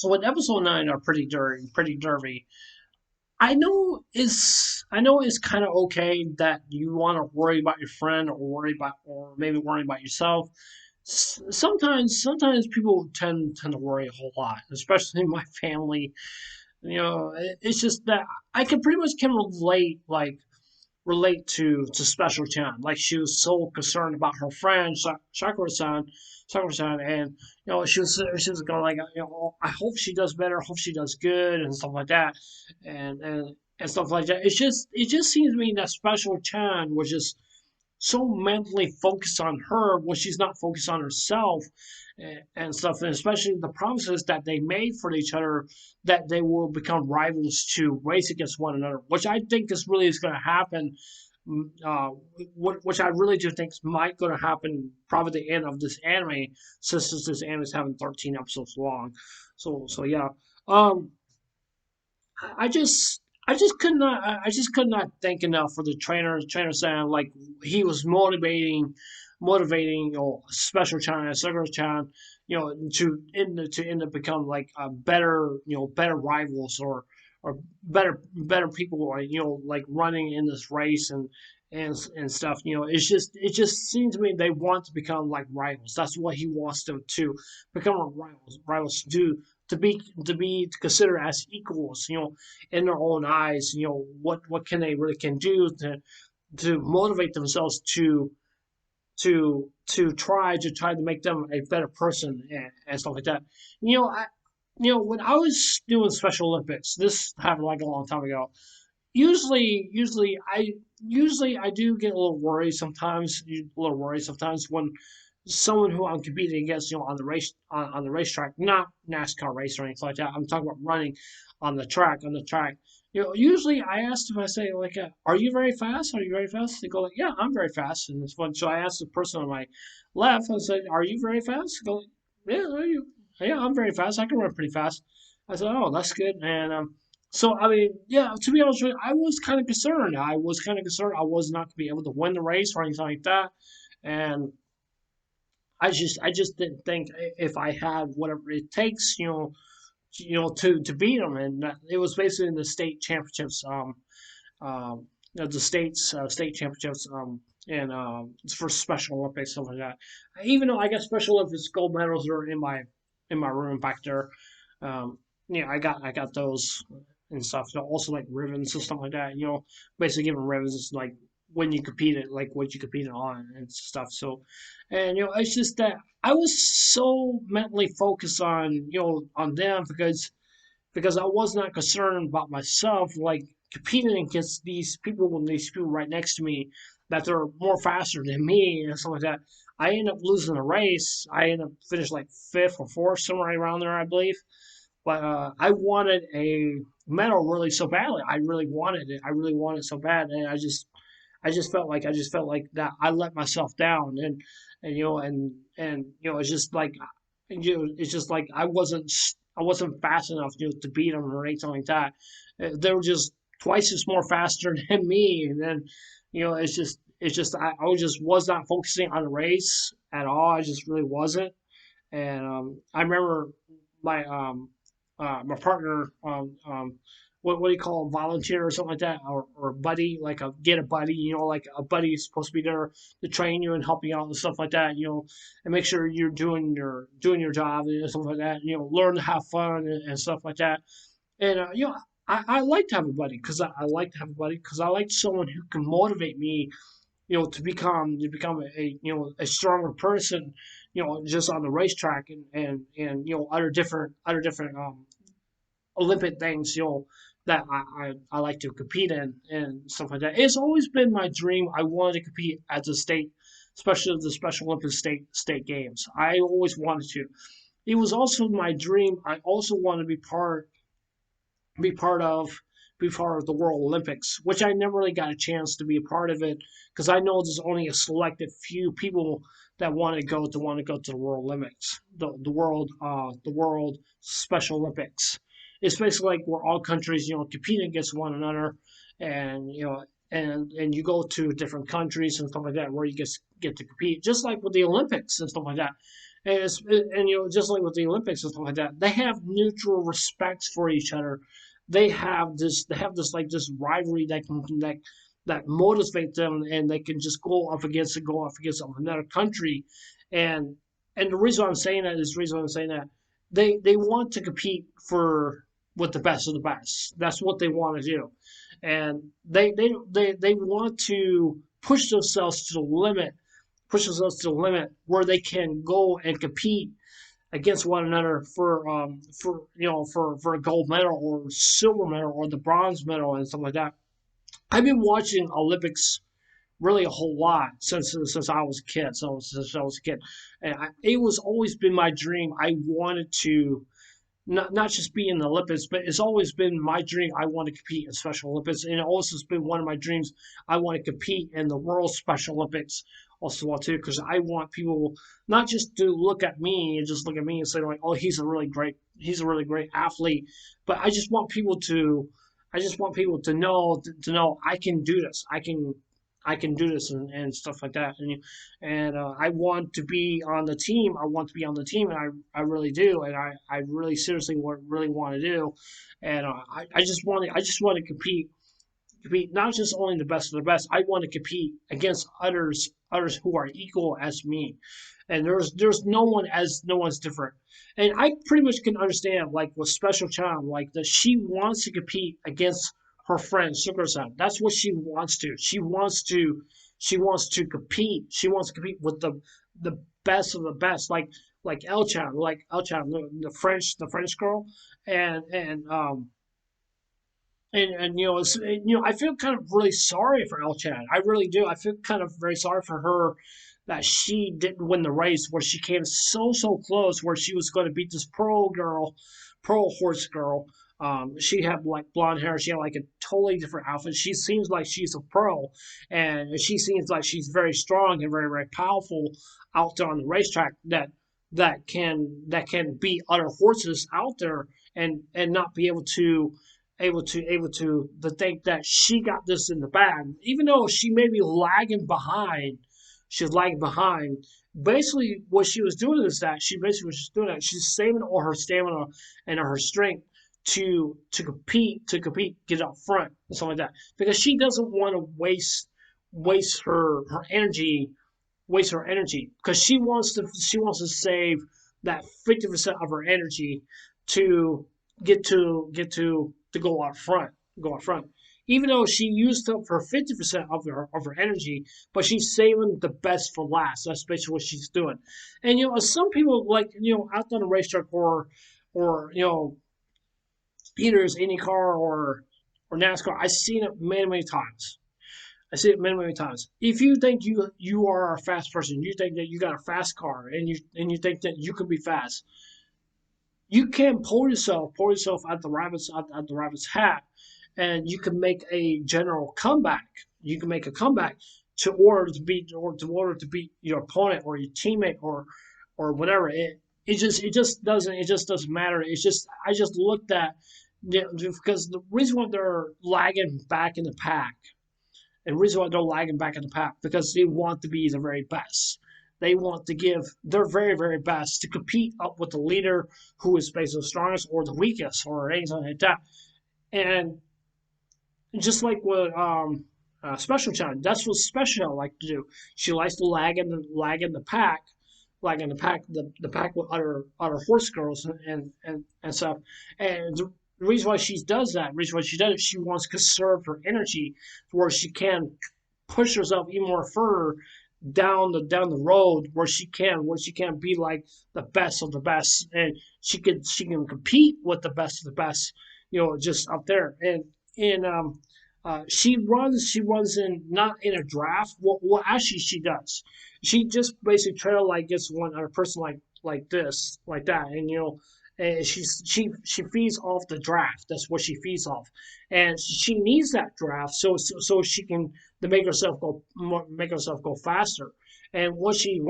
So in episode 9 are pretty derby. I know it's kind of okay that you want to worry about your friend or or maybe worry about yourself. Sometimes people tend to worry a whole lot, especially my family. It's just that I can pretty much can relate to Special Chan. Like she was so concerned about her friend Sakura-san, and she was going like, I hope she does better, hope she does good, and stuff like that, and stuff like that. It just seems to me that Special Chan was just so mentally focused on her when she's not focused on herself and stuff, and especially the promises that they made for each other that they will become rivals to race against one another, which I think is going to happen. Uh, which I really do think might going to happen probably the end of this anime, since this anime is having 13 episodes long. So yeah. Um, I just I just could not thank enough for the trainer saying like he was motivating Special Chan and Sakura Chan, to end up become like a better rivals or better people, or like running in this race and stuff. It just seems to me they want to become like rivals. That's what he wants to become rivals to be considered as equals, in their own eyes. What can they really can do to motivate themselves to try to make them a better person and stuff like that. When I was doing Special Olympics, this happened like a long time ago. Usually I do get a little worried sometimes. When someone who I'm competing against, on the racetrack, not NASCAR race or anything like that. I'm talking about running on the track. Usually I ask them, I say like, "Are you very fast? Are you very fast?" They go like, "Yeah, I'm very fast." And it's fun. So I asked the person on my left, I said, "Are you very fast?" They go, "Yeah, are you? Yeah, I'm very fast. I can run pretty fast." I said, "Oh, that's good." And so I mean, yeah, to be honest with you, I was kind of concerned. I was not going to be able to win the race or anything like that, and I just didn't think if I had whatever it takes, to beat them. And it was basically in the state championships, the state championships, and for Special Olympics, stuff like that. Even though I got Special Olympics gold medals are in my room back there, I got those and stuff. So also like ribbons and stuff like that. Basically giving ribbons is like when you compete it, like what you competed on and stuff. So, and it's just that I was so mentally focused on them because I was not concerned about myself, like competing against these people right next to me, that they're more faster than me and stuff like that. I ended up losing the race. I ended up finished like fifth or fourth, somewhere around there, I believe. But I wanted a medal really so badly. I really wanted it. I really wanted it so bad, and I just felt like that I let myself down, and it's just like it's just like I wasn't fast enough to beat them or anything like that. They were just twice as more faster than me, and then it's just I was not focusing on the race at all. I just really wasn't. And I remember my partner, what do you call a volunteer or something like that, or a buddy, like get a buddy, like a buddy is supposed to be there to train you and help you out and stuff like that, and make sure you're doing your job and stuff like that, learn to have fun and stuff like that. And I like to have a buddy because I like to have a buddy because I like someone who can motivate me, to become a stronger person, just on the racetrack and other different Olympic things, that I like to compete in and stuff like that. It's always been my dream. I wanted to compete at the state, especially the Special Olympics state games. I always wanted to. It was also my dream. I also wanted to be part of be part of the World Olympics, which I never really got a chance to be a part of it because I know there's only a selected few people that want to go to the World Olympics, the World Special Olympics. It's basically like where all countries compete against one another, and and you go to different countries and stuff like that where you get to compete, just like with the Olympics and stuff like that. And just like with the Olympics and stuff like that, they have mutual respect for each other. They have this like this rivalry that motivates them, and they can just go up against another country, and and the reason I'm saying that is the reason I'm saying that they want to compete for with the best of the best. That's what they want to do, and they want to push themselves to the limit where they can go and compete against one another for a gold medal or silver medal or the bronze medal and stuff like that. I've been watching Olympics really a whole lot since I was a kid. Since I was a kid, and it was always been my dream. I wanted to not just be in the Olympics, but it's always been my dream. I want to compete in Special Olympics, and it also has been one of my dreams. I want to compete in the World Special Olympics also well too, because I want people not just to look at me and just look at me and say like, oh, he's a really great athlete, but I just want people to know I can do this. I can do this and stuff like that. And I want to be on the team. I want to be on the team, and I really do. And I really seriously really want to do. And I just want to compete not just only the best of the best. I want to compete against others who are equal as me. And there's no one's different. And I pretty much can understand like with Special Child, like that she wants to compete against her friend Sugar-san. That's what she wants to. She wants to compete. She wants to compete with the best of the best, like El-chan, the French girl, and and I feel kind of really sorry for El-chan. I really do. I feel kind of very sorry for her that she didn't win the race, where she came so close, where she was going to beat this pro horse girl. She had like blonde hair. She had like a totally different outfit. She seems like she's a pro, and she seems like she's very strong and very powerful out there on the racetrack. That can beat other horses out there and not be able to think that she got this in the bag, even though she may be lagging behind. She's lagging behind. Basically, what she was doing is that she basically was just doing that. She's saving all her stamina and her strength to compete, get up front and something like that, because she doesn't want to waste her energy, because she wants to save that 50% of her energy to get to go out front, go out front. Even though she used up her 50% of her energy, but she's saving the best for last. That's basically what she's doing. And some people like out on the racetrack or either it's IndyCar or NASCAR. I've seen it many times. I see it many times. If you think you are a fast person, you think that you got a fast car, and you think that you can be fast, you can pull yourself at the rabbit's hat, and you can make a general comeback. You can make a comeback to order to beat your opponent or your teammate or whatever. It just doesn't matter. It's just I just looked at because the reason why they're lagging back in the pack, and the reason why they're lagging back in the pack, because they want to be the very best. They want to give their very best to compete up with the leader who is basically the strongest or the weakest or anything like that. And just like what Special Child, that's what Special Child like to do. She likes to lag in the pack, the pack with other horse girls and stuff. And the reason why she does that, the reason why she does it, she wants to conserve her energy where she can push herself even more further down the road, where she can be like the best of the best, and she can compete with the best of the best, just up there. And she runs in not in a draft. What actually she does, she just basically trail like gets one other person like this, like that, and she feeds off the draft. That's what she feeds off, and she needs that draft so she can to make herself go faster. And she's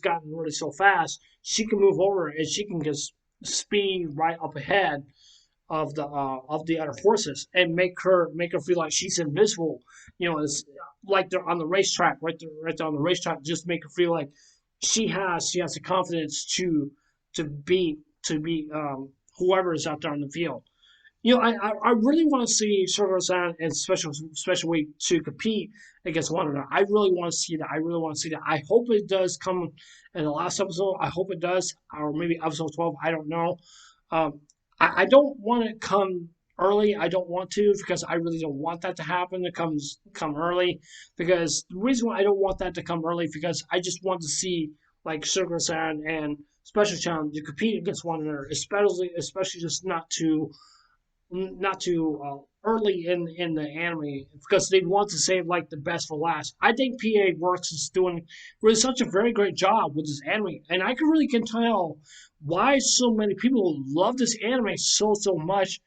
gotten really so fast, she can move over and she can just speed right up ahead of the other horses and make her feel like she's invisible. It's like they're on the racetrack, right there on the racetrack. Just make her feel like she has the confidence to beat whoever is out there on the field. I really want to see Sugar-san and Special Week to compete against one another. I really want to see that. I really want to see that. I hope it does come in the last episode. I hope it does, or maybe episode 12. I don't know. I don't want it come early. I don't want to because I really don't want that to happen. It come early because the reason why I don't want that to come early because I just want to see like Sugar-san and Special Chan to compete against one another, especially just not too early in the anime because they want to save like the best for last. I think PA Works is doing really such a very great job with this anime, and I can tell why so many people love this anime so much,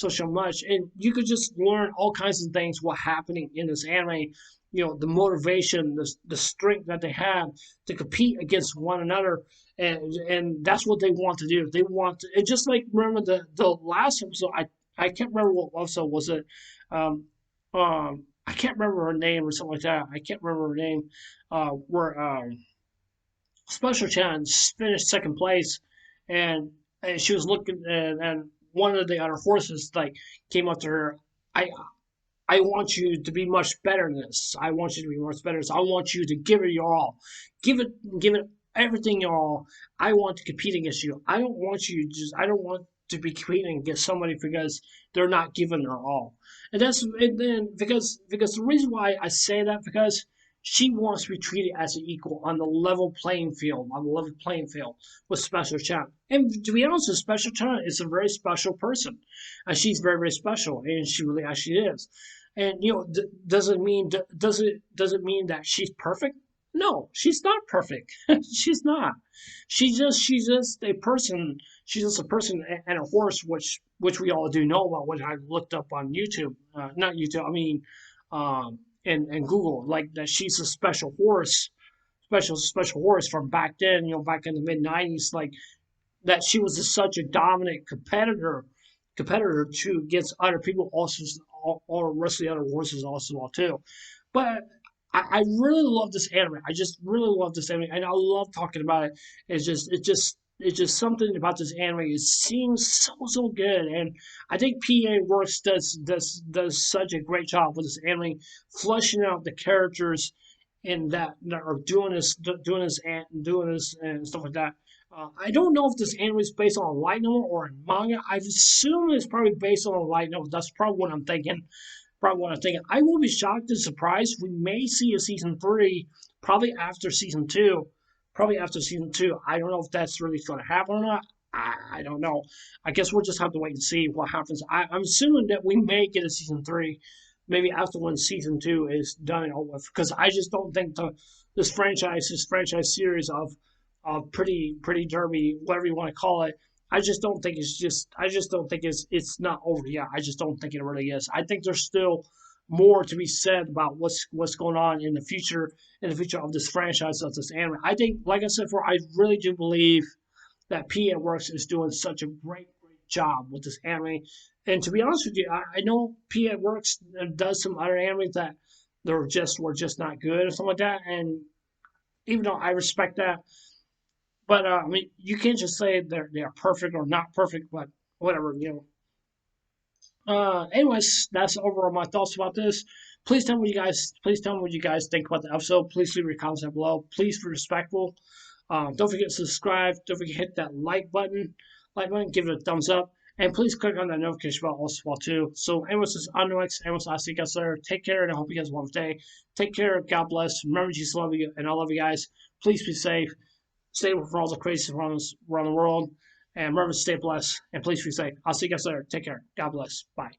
and you could just learn all kinds of things what happening in this anime. The motivation, the strength that they have to compete against one another, and that's what they want to do. They want to, and just like remember the last episode, I can't remember what episode was it. Um, I can't remember her name or something like that. I can't remember her name. Where Special Chan finished second place, and she was looking, and one of the other horses like came up to her. I I want you to be much better than this. I want you to be much better than this. I want you to give it your all. Give it everything your all. I want to compete against you. I don't want to be competing against somebody because they're not giving their all. And then because the reason why I say that because she wants to be treated as an equal on the level playing field with Special Chan. And to be honest, Special Chan is a very special person, and she's very very special, and she really actually is. And does it mean that she's perfect? No, she's not perfect. She's not. She's just a person. She's just a person and a horse, which we all do know about. Which I looked up on YouTube, not YouTube. I mean, and Google, like that she's a special horse from back then. Back in the mid '90s, like that she was such a dominant competitor to against other people also all the rest of the other horses also too. But I really love this anime. I just really love this anime, and I love talking about it. It's just something about this anime. It seems so good, and I think PA Works does such a great job with this anime, fleshing out the characters and that are doing this and stuff like that. I don't know if this anime is based on a light novel or a manga. I assume it's probably based on a light novel. That's probably what I'm thinking. Probably what I'm thinking. I will be shocked and surprised. We may see a season three, probably after season two. Probably after season two. I don't know if that's really going to happen or not. I don't know. I guess we'll just have to wait and see what happens. I'm assuming that we may get a season three, maybe after when season two is done and over with. Because I just don't think this franchise series of pretty derby, whatever you want to call it. I just don't think it's not over yet. I just don't think it really is. I think there's still more to be said about what's going on in the future of this franchise of this anime. I think, like I said before, I really do believe that PN Works is doing such a great job with this anime. And to be honest with you, I know PN Works does some other animes that were just not good or something like that. And even though I respect that, but I mean, you can't just say they are perfect or not perfect, but whatever. Anyways, that's overall my thoughts about this. Please tell me what you guys think about the episode. Please leave your comments down below. Please be respectful. Don't forget to subscribe. Don't forget to hit that give it a thumbs up, and please click on that notification bell also well too. So, anyways, this is Underwex. Anyways, I'll see you guys later. Take care, and I hope you guys have a wonderful day. Take care. God bless. Remember, Jesus love you, and I love you guys. Please be safe. Stay away from all the crazy around the world. And remember to stay blessed. And please be safe. I'll see you guys later. Take care. God bless. Bye.